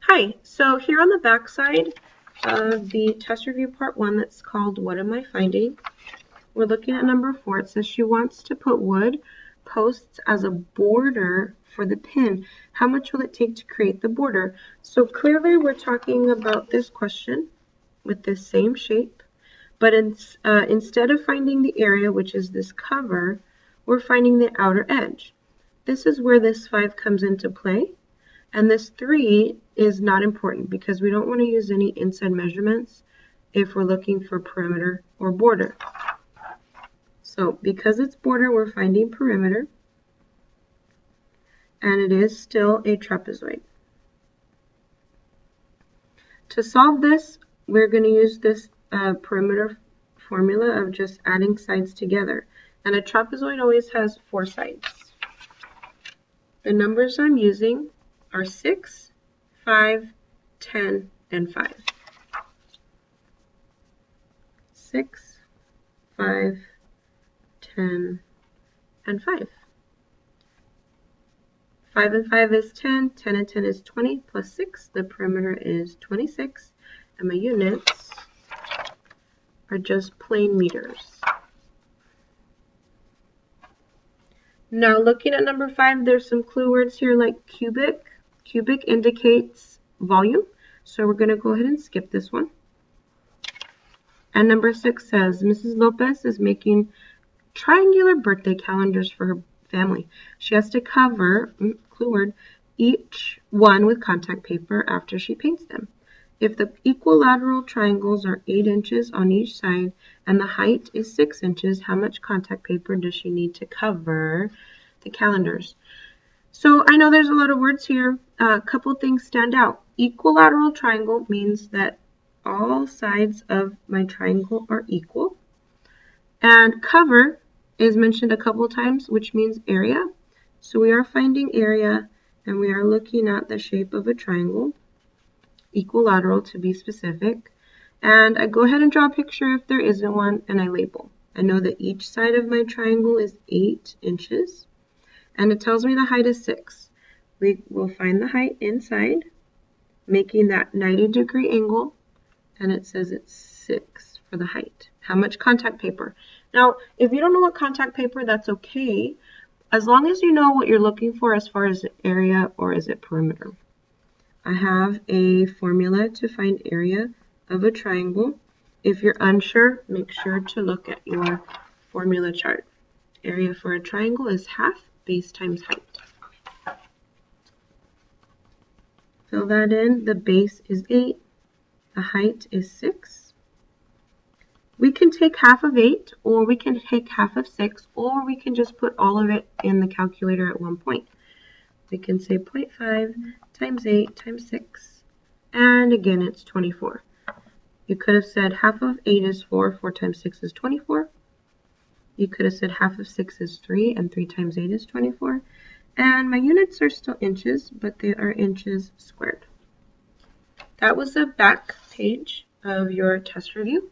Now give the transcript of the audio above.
Hi, so here on the back side of the test review part 1 that's called What Am I Finding? We're looking at number 4. It says she wants to put wood posts as a border for the pin. How much will it take to create the border? So clearly we're talking about this question with this same shape, but instead of finding the area, which is this cover, we're finding the outer edge. This is where this 5 comes into play. And this 3 is not important because we don't want to use any inside measurements if we're looking for perimeter or border. So because it's border, we're finding perimeter, and it is still a trapezoid. To solve this, we're going to use this perimeter formula of just adding sides together. And a trapezoid always has 4 sides. The numbers I'm using are 6, 5, 10, and 5. 6, 5, 10, and 5. 5 and 5 is 10, 10 and 10 is 20, plus 6, the perimeter is 26, and my units are just plain meters. Now looking at number 5, there's some clue words here like cubic. Cubic indicates volume, so we're going to go ahead and skip this one. And number 6 says, Mrs. Lopez is making triangular birthday calendars for her family. She has to cover, clue word, each one with contact paper after she paints them. If the equilateral triangles are 8 inches on each side and the height is 6 inches, how much contact paper does she need to cover the calendars? So I know there's a lot of words here. A couple things stand out. Equilateral triangle means that all sides of my triangle are equal. And cover is mentioned a couple times, which means area. So we are finding area, and we are looking at the shape of a triangle, equilateral to be specific. And I go ahead and draw a picture if there isn't one, and I label. I know that each side of my triangle is 8 inches. And it tells me the height is 6. We will find the height inside, making that 90-degree angle, and it says it's 6 for the height. How much contact paper? Now, if you don't know what contact paper, that's okay, as long as you know what you're looking for as far as area or is it perimeter. I have a formula to find area of a triangle. If you're unsure, make sure to look at your formula chart. Area for a triangle is half base times height. Fill that in. The base is 8. The height is 6. We can take half of 8, or we can take half of 6, or we can just put all of it in the calculator at one point. We can say 0.5 times 8 times 6, and again it's 24. You could have said half of 8 is 4, 4 times 6 is 24. You could have said half of 6 is 3, and 3 times 8 is 24. And my units are still inches, but they are inches squared. That was the back page of your test review.